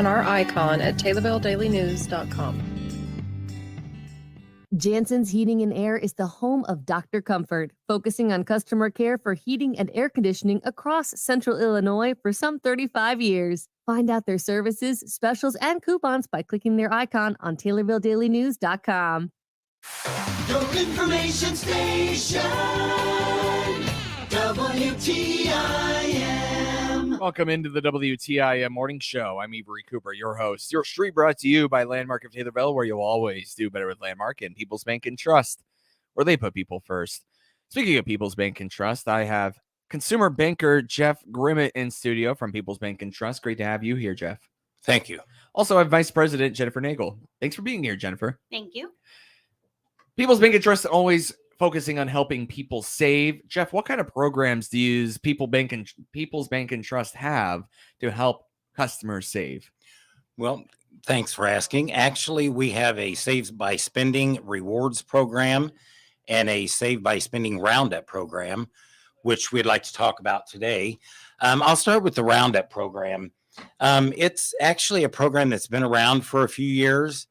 on our icon at TaylorvilleDailyNews.com. Jansen's Heating and Air is the home of Dr. Comfort, focusing on customer care for heating and air conditioning across Central Illinois for some 35 years. Find out their services, specials, and coupons by clicking their icon on TaylorvilleDailyNews.com. Your information station, WTIM. Welcome into the WTIM Morning Show. I'm Avery Cooper, your host. Your street brought to you by Landmark of Taylorville, where you'll always do better with Landmark and People's Bank and Trust, where they put people first. Speaking of People's Bank and Trust, I have consumer banker Jeff Grimmett in studio from People's Bank and Trust. Great to have you here, Jeff. Thank you. Also, I have Vice President Jennifer Nagel. Thanks for being here, Jennifer. Thank you. People's Bank and Trust always focusing on helping people save. Jeff, what kind of programs do you use People's Bank and Trust have to help customers save? Well, thanks for asking. Actually, we have a Save by Spending rewards program and a Save by Spending Roundup program, which we'd like to talk about today. I'll start with the Roundup program. It's actually a program that's been around for a few years.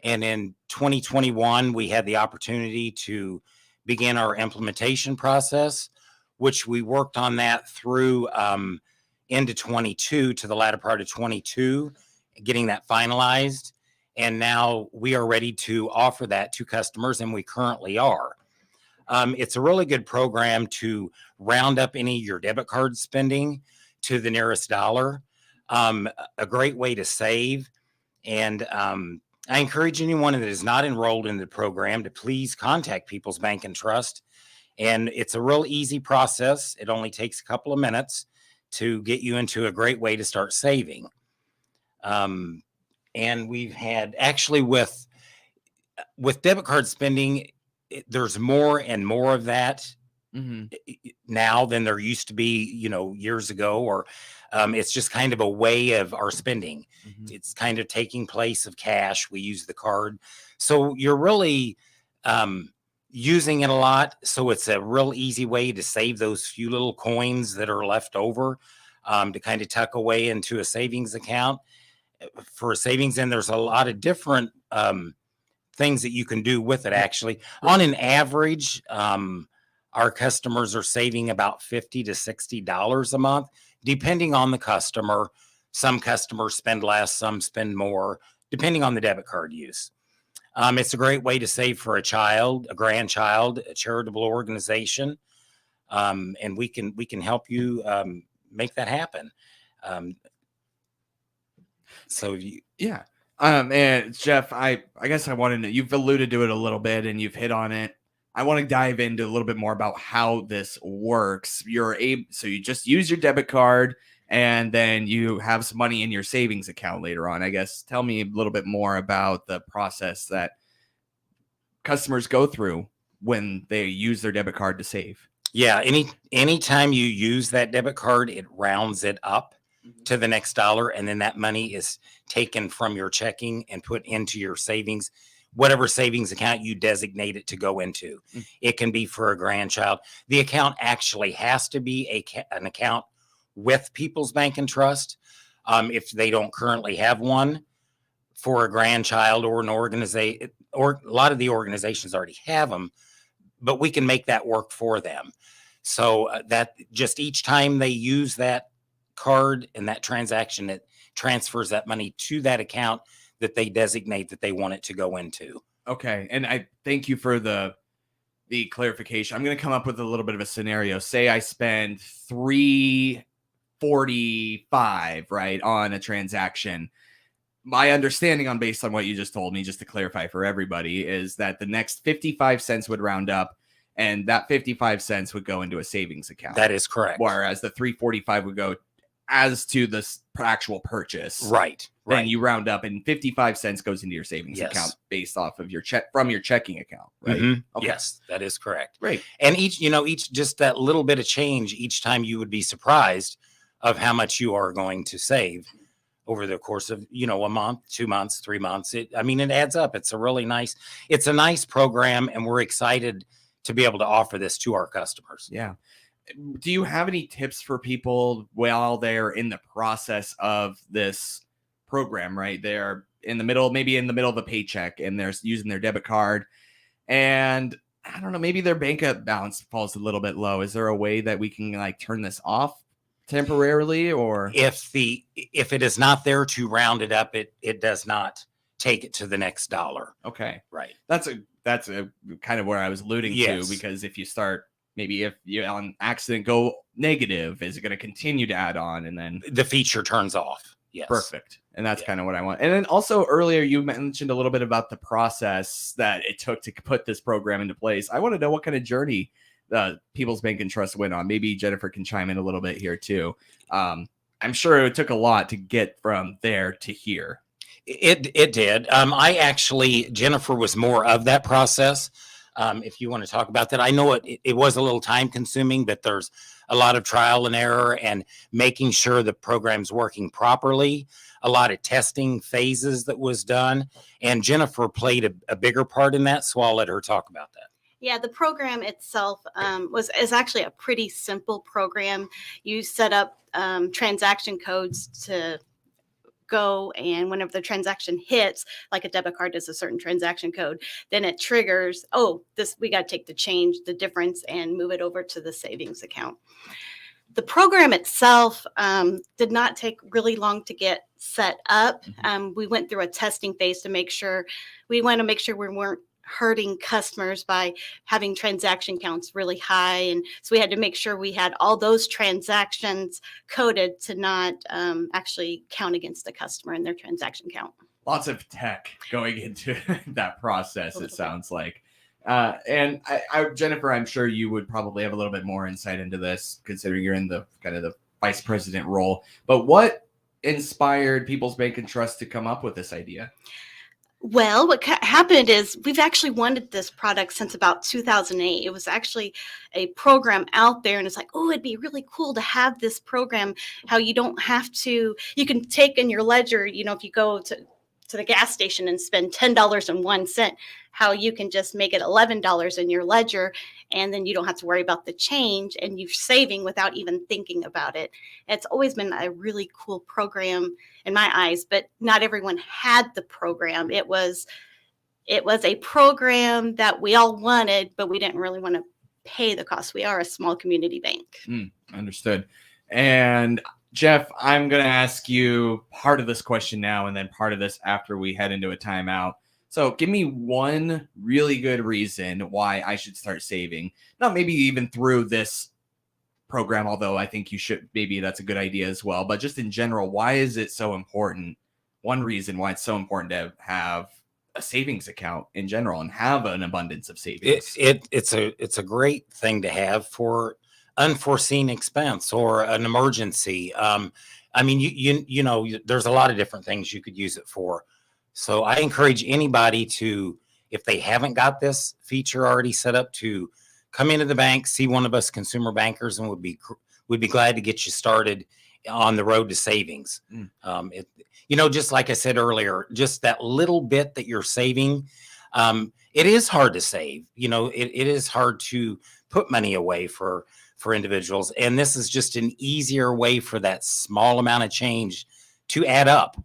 And in 2021, we had the opportunity to begin our implementation process, which we worked on that through into 22 to the latter part of 22, getting that finalized. And now we are ready to offer that to customers, and we currently are. It's a really good program to round up any of your debit card spending to the nearest dollar. A great way to save. And I encourage anyone that is not enrolled in the program to please contact People's Bank and Trust. And it's a real easy process. It only takes a couple of minutes to get you into a great way to start saving. And we've had actually with debit card spending, there's more and more of that now than there used to be, years ago, or it's just kind of a way of our spending. It's kind of taking place of cash. We use the card. So you're really using it a lot. So it's a real easy way to save those few little coins that are left over to kind of tuck away into a savings account for a savings. And there's a lot of different things that you can do with it, actually. On an average, our customers are saving about $50 to $60 a month, depending on the customer. Some customers spend less, some spend more, depending on the debit card use. It's a great way to save for a child, a grandchild, a charitable organization, and we can help you make that happen. And Jeff, I guess I want to know, you've alluded to it a little bit and you've hit on it. I want to dive into a little bit more about how this works. So you just use your debit card and then you have some money in your savings account later on. I guess tell me a little bit more about the process that customers go through when they use their debit card to save. Yeah, anytime you use that debit card, it rounds it up to the next dollar, and then that money is taken from your checking and put into your savings, whatever savings account you designate it to go into. It can be for a grandchild. The account actually has to be an account with People's Bank and Trust. If they don't currently have one for a grandchild or an organization, or a lot of the organizations already have them, but we can make that work for them. So that just each time they use that card and that transaction, it transfers that money to that account that they designate that they want it to go into. Okay. And I thank you for the clarification. I'm going to come up with a little bit of a scenario. Say I spend $345, right, on a transaction. My understanding based on what you just told me, just to clarify for everybody, is that the next 55 cents would round up and that 55 cents would go into a savings account. That is correct. Whereas the 345 would go as to the actual purchase. Right. Then you round up and 55 cents goes into your savings account based off of your from your checking account. Right. Okay. Yes, that is correct. Right. And each just that little bit of change each time, you would be surprised of how much you are going to save over the course of, a month, 2 months, 3 months. It adds up. It's a nice program, and we're excited to be able to offer this to our customers. Yeah. Do you have any tips for people while they're in the process of this program, right? They're maybe in the middle of a paycheck, and they're using their debit card, and I don't know, maybe their bank balance falls a little bit low. Is there a way that we can like turn this off temporarily, or If it is not there to round it up, it does not take it to the next dollar. okay, Right. that's a kind of where I was alluding Yes. to, because if you start, maybe if you on accident go negative, is it going to continue to add on, and then The feature turns off. Yes. perfect. And that's Yeah. kind of what I want. And then also earlier you mentioned a little bit about the process that it took to put this program into place. I want to know what kind of journey People's Bank and Trust went on. Maybe Jennifer can chime in a little bit here too. I'm sure it took a lot to get from there to here. It did. Jennifer was more of that process. If you want to talk about that, I know it was a little time consuming, but there's a lot of trial and error and making sure the program's working properly, a lot of testing phases that was done. And Jennifer played a bigger part in that. So I'll let her talk about that. Yeah, the program itself is actually a pretty simple program. You set up transaction codes to go, and whenever the transaction hits, like a debit card does a certain transaction code, then it triggers, we got to take the difference and move it over to the savings account. The program itself did not take really long to get set up. We went through a testing phase to make sure we weren't hurting customers by having transaction counts really high. And so we had to make sure we had all those transactions coded to not actually count against the customer in their transaction count. Lots of tech going into that process, it sounds like. And Jennifer, I'm sure you would probably have a little bit more insight into this, considering you're in the kind of the vice president role. But what inspired People's Bank and Trust to come up with this idea? Well, what happened is we've actually wanted this product since about 2008. It was actually a program out there, and it's like, it'd be really cool to have this program, how you don't have to, you can take in your ledger, if you go to the gas station and spend $10.01, how you can just make it $11 in your ledger, and then you don't have to worry about the change, and you're saving without even thinking about it. It's always been a really cool program in my eyes, but not everyone had the program. It was a program that we all wanted, but we didn't really want to pay the cost. We are a small community bank. Understood. And Jeff, I'm going to ask you part of this question now, and then part of this after we head into a timeout. So give me one really good reason why I should start saving. Not maybe even through this program, although I think you should, maybe that's a good idea as well. But just in general, why is it so important? One reason why it's so important to have a savings account in general and have an abundance of savings. It's a great thing to have for unforeseen expense or an emergency. There's a lot of different things you could use it for. So I encourage anybody to, if they haven't got this feature already set up, to come into the bank, see one of us consumer bankers, and we'd be glad to get you started on the road to savings. Just like I said earlier, just that little bit that you're saving, it is hard to save. It is hard to put money away for individuals. And this is just an easier way for that small amount of change to add up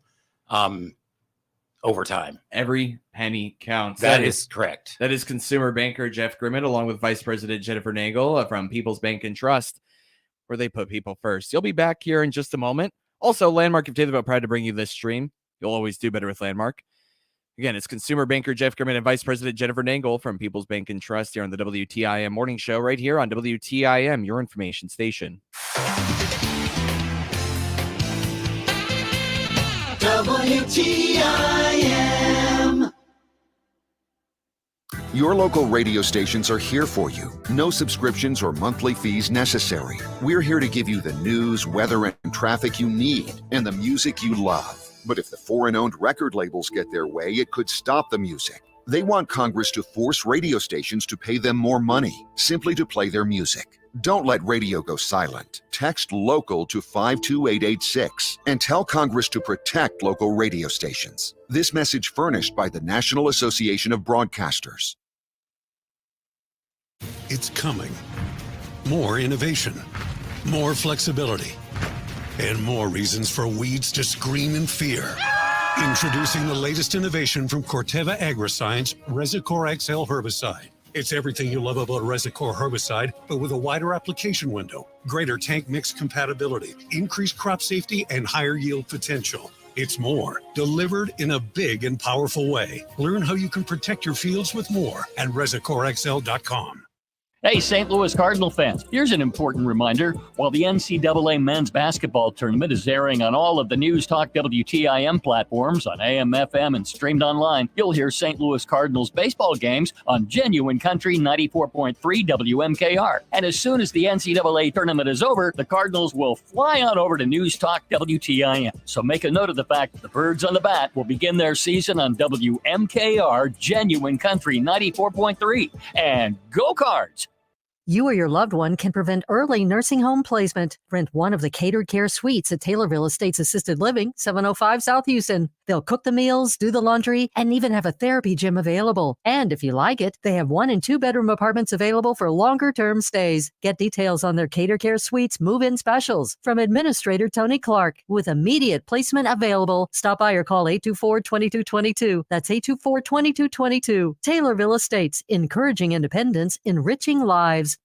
over time. Every penny counts. That is correct. That is consumer banker Jeff Grimmett, along with Vice President Jennifer Nagel from People's Bank and Trust, where they put people first. You'll be back here in just a moment. Also, Landmark of Taylorville, proud to bring you this stream. You'll always do better with Landmark. Again, it's consumer banker Jeff Grimmett and Vice President Jennifer Nagel from People's Bank and Trust here on the WTIM Morning Show, right here on WTIM, your information station. WTIM. Your local radio stations are here for you. No subscriptions or monthly fees necessary. We're here to give you the news, weather, and traffic you need and the music you love. But if the foreign-owned record labels get their way, it could stop the music. They want Congress to force radio stations to pay them more money simply to play their music. Don't let radio go silent. Text LOCAL to 52886 and tell Congress to protect local radio stations. This message furnished by the National Association of Broadcasters. It's coming. More innovation, more flexibility, and more reasons for weeds to scream in fear. Introducing the latest innovation from Corteva Agriscience, Resicor XL herbicide. It's everything you love about Resicor herbicide, but with a wider application window, greater tank mix compatibility, increased crop safety, and higher yield potential. It's more, delivered in a big and powerful way. Learn how you can protect your fields with more at ResicorXL.com. Hey, St. Louis Cardinal fans, here's an important reminder. While the NCAA men's basketball tournament is airing on all of the News Talk WTIM platforms on AM, FM, and streamed online, you'll hear St. Louis Cardinals baseball games on Genuine Country 94.3 WMKR. And as soon as the NCAA tournament is over, the Cardinals will fly on over to News Talk WTIM. So make a note of the fact that the Birds on the Bat will begin their season on WMKR Genuine Country 94.3. And go Cards! You or your loved one can prevent early nursing home placement. Rent one of the catered care suites at Taylorville Estates Assisted Living, 705 South Houston. They'll cook the meals, do the laundry, and even have a therapy gym available. And if you like it, they have 1 and 2 bedroom apartments available for longer term stays. Get details on their catered care suites move-in specials from Administrator Tony Clark with immediate placement available. Stop by or call 824-2222. That's 824-2222. Taylorville Estates, encouraging independence, enriching lives.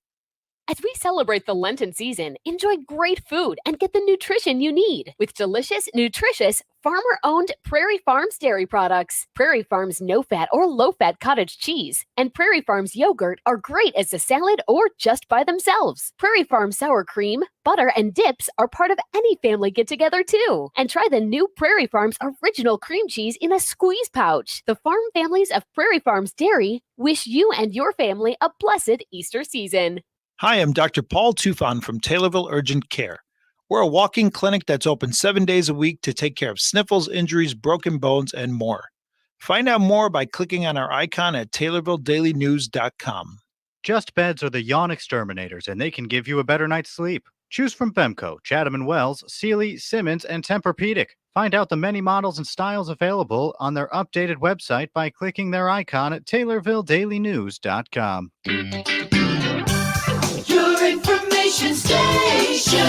As we celebrate the Lenten season, enjoy great food and get the nutrition you need with delicious, nutritious, farmer-owned Prairie Farms dairy products. Prairie Farms no-fat or low-fat cottage cheese and Prairie Farms yogurt are great as a salad or just by themselves. Prairie Farms sour cream, butter, and dips are part of any family get-together too. And try the new Prairie Farms original cream cheese in a squeeze pouch. The farm families of Prairie Farms Dairy wish you and your family a blessed Easter season. Hi, I'm Dr. Paul Tufan from Taylorville Urgent Care. We're a walk-in clinic that's open 7 days a week to take care of sniffles, injuries, broken bones, and more. Find out more by clicking on our icon at TaylorvilleDailyNews.com. Just Beds are the yawn exterminators, and they can give you a better night's sleep. Choose from Bemco, Chatham & Wells, Sealy, Simmons, and Tempur-Pedic. Find out the many models and styles available on their updated website by clicking their icon at TaylorvilleDailyNews.com. Your information station,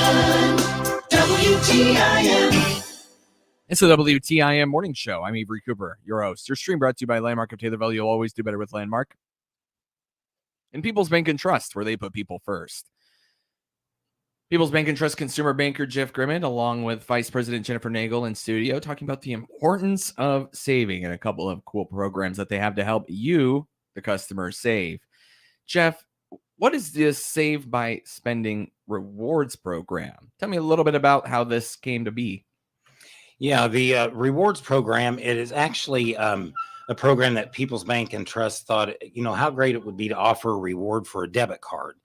WTIM. It's the WTIM Morning Show. I'm Avery Cooper, your host. Your stream brought to you by Landmark of Taylorville. You'll always do better with Landmark. And People's Bank and Trust, where they put people first. People's Bank and Trust consumer banker Jeff Grimmett, along with Vice President Jennifer Nagel in studio, talking about the importance of saving and a couple of cool programs that they have to help you, the customer, save. Jeff, what is this Save by Spending rewards program? Tell me a little bit about how this came to be. Yeah, the rewards program, it is actually a program that People's Bank and Trust thought, how great it would be to offer a reward for a debit card.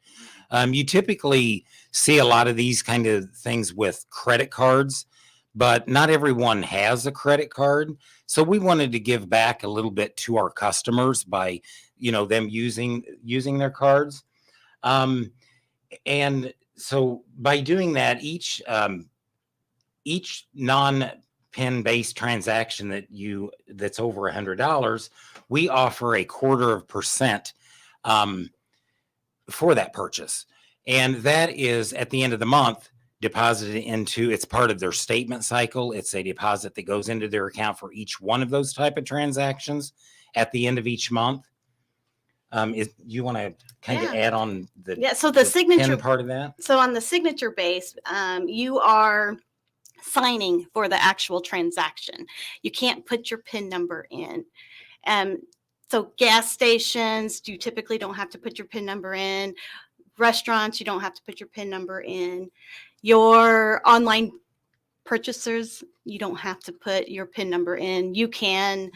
You typically see a lot of these kind of things with credit cards, but not everyone has a credit card. So we wanted to give back a little bit to our customers by, them using their cards. And so by doing that, each non-PIN based transaction that's over $100, we offer 0.25% for that purchase. And that is at the end of the month deposited into, it's part of their statement cycle. It's a deposit that goes into their account for each one of those type of transactions at the end of each month. You want to kind of add on so the signature PIN part of that? So on the signature base, you are signing for the actual transaction. You can't put your PIN number in. So gas stations, you typically don't have to put your PIN number in. Restaurants, you don't have to put your PIN number in. Your online purchasers, you don't have to put your PIN number in. You can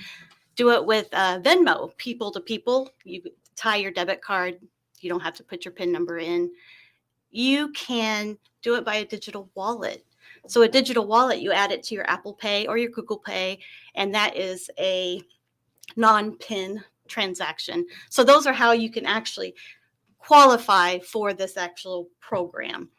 do it with Venmo, people to people. You tie your debit card. You don't have to put your PIN number in. You can do it by a digital wallet. So a digital wallet, you add it to your Apple Pay or your Google Pay, and that is a non-PIN transaction. So those are how you can actually qualify for this actual program.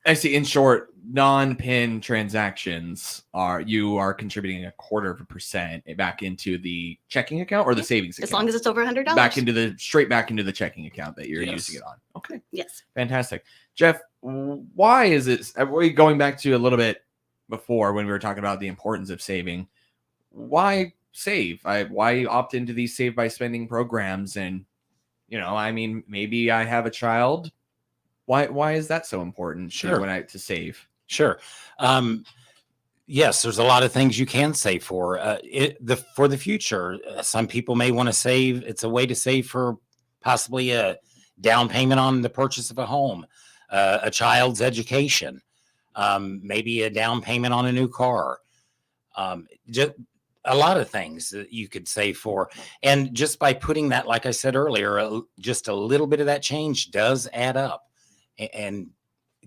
I see. In short, non-PIN transactions you are contributing 0.25% back into the checking account or the savings account. As long as it's over $100. Straight back into the checking account that you're using it on. Okay. Yes. Fantastic. Jeff, why is it, going back to a little bit before when we were talking about the importance of saving, why save? Why opt into these save by spending programs? And, I mean, maybe I have a child. Why is that so important Sure. to save? Sure. Yes, there's a lot of things you can save for. For the future, some people may want to save. It's a way to save for possibly a down payment on the purchase of a home, a child's education, maybe a down payment on a new car. Just a lot of things that you could save for. And just by putting that, like I said earlier, just a little bit of that change does add up, and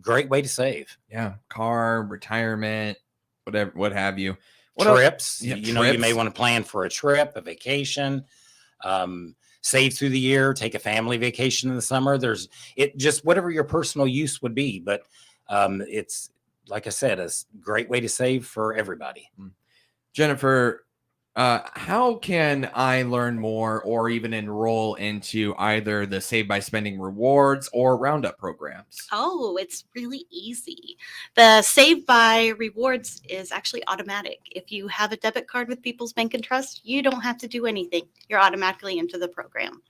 great way to save. Yeah, car, retirement, whatever, what have you. Trips, Yeah, you may want to plan for a trip, a vacation, save through the year, take a family vacation in the summer. Just whatever your personal use would be. But it's, like I said, a great way to save for everybody. Jennifer, how can I learn more or even enroll into either the Save by Spending rewards or Roundup programs? Oh, it's really easy. The Save by Rewards is actually automatic. If you have a debit card with People's Bank and Trust, you don't have to do anything. You're automatically into the program.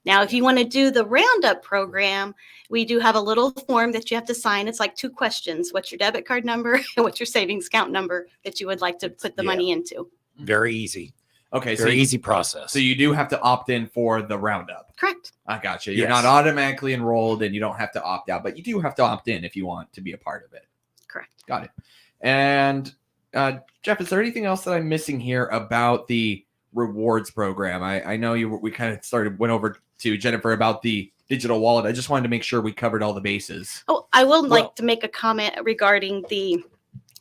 Now, if you want to do the Roundup program, we do have a little form that you have to sign. It's like 2 questions. What's your debit card number and what's your savings account number that you would like to put the money into? Very easy. Okay, Very easy process. So you do have to opt in for the Roundup. Correct. I got you. You're Yes. not automatically enrolled and you don't have to opt out, but you do have to opt in if you want to be a part of it. Correct. Got it. And Jeff, is there anything else that I'm missing here about the rewards program? I know we kind of went over to Jennifer about the digital wallet. I just wanted to make sure we covered all the bases. Oh, I will like to make a comment regarding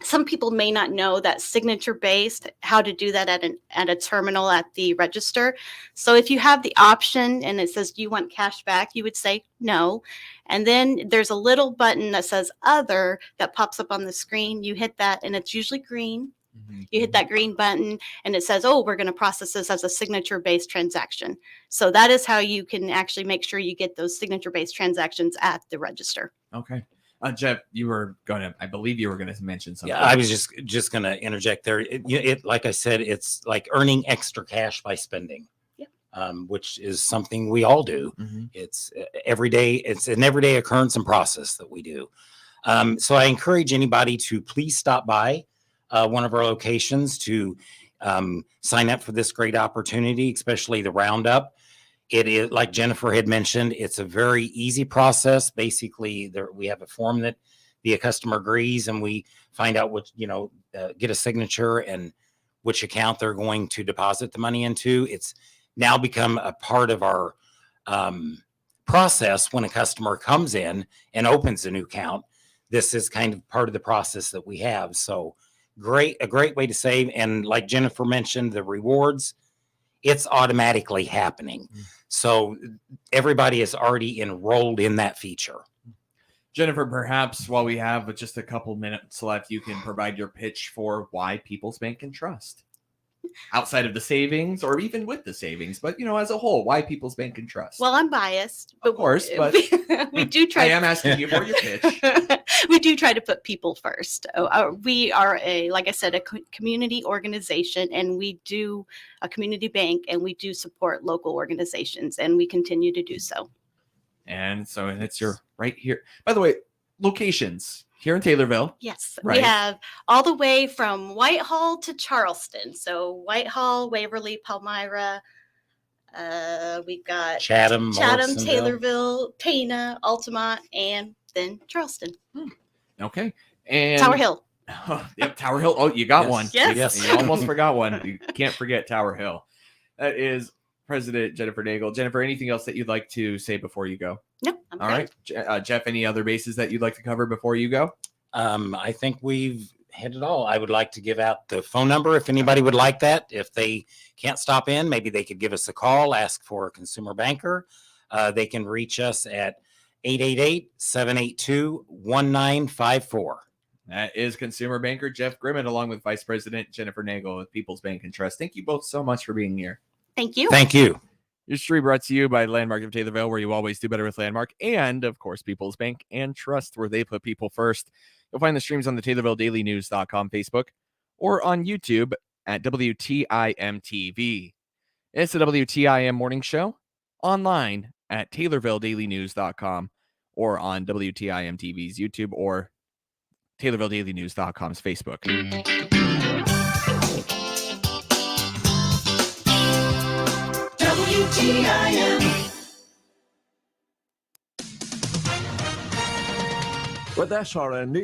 some people may not know that signature based, how to do that at a terminal at the register. So if you have the option and it says, do you want cash back? You would say no. And then there's a little button that says other that pops up on the screen. You hit that and it's usually green. You hit that green button and it says, oh, we're going to process this as a signature based transaction. So that is how you can actually make sure you get those signature based transactions at the register. Okay. Jeff, I believe you were going to mention something. Yeah, I was just going to interject there. Like I said, it's like earning extra cash by spending, which is something we all do. Mm-hmm. It's every day. It's an everyday occurrence and process that we do. So I encourage anybody to please stop by one of our locations to sign up for this great opportunity, especially the Roundup. It is, like Jennifer had mentioned, it's a very easy process. Basically, we have a form that the customer agrees, and we find out get a signature and which account they're going to deposit the money into. It's now become a part of our process when a customer comes in and opens a new account. This is kind of part of the process that we have. So a great way to save. And like Jennifer mentioned, the rewards, it's automatically happening. So everybody is already enrolled in that feature. Jennifer, perhaps while we have just a couple minutes left, you can provide your pitch for why People's Bank and Trust. Outside of the savings or even with the savings, but as a whole, why People's Bank and Trust? Well, I'm biased, but of course, but we do try. I am asking you for your pitch. We do try to put people first. We are like I said, a community organization, and we do a community bank, and we do support local organizations, and we continue to do so. And so, it's your right here. By the way, locations here in Taylorville. Yes, right. We have all the way from Whitehall to Charleston. So Whitehall, Waverly, Palmyra. We've got Chatham, Taylorville, Pana, Altamont, and then Charleston. Okay. And Tower Hill. Yep, Tower Hill. Oh, you got one. Yes. You almost forgot one. You can't forget Tower Hill. That is President Jennifer Nagel. Jennifer, anything else that you'd like to say before you go? No, I'm All great. right. Jeff, any other bases that you'd like to cover before you go? I think we've hit it all. I would like to give out the phone number if anybody would like that. If they can't stop in, maybe they could give us a call, ask for a consumer banker. They can reach us at 888-782-1954. That is consumer banker Jeff Grimmett, along with Vice President Jennifer Nagel with People's Bank and Trust. Thank you both so much for being here. Thank you. Thank you. Your stream brought to you by Landmark of Taylorville, where you always do better with Landmark, and of course, People's Bank and Trust, where they put people first. You'll find the streams on the TaylorvilleDailyNews.com Facebook or on YouTube at WTIM TV. It's the WTIM Morning Show online at TaylorvilleDailyNews.com or on WTIM TV's YouTube or TaylorvilleDailyNews.com's Facebook. WTIM. With SRN News.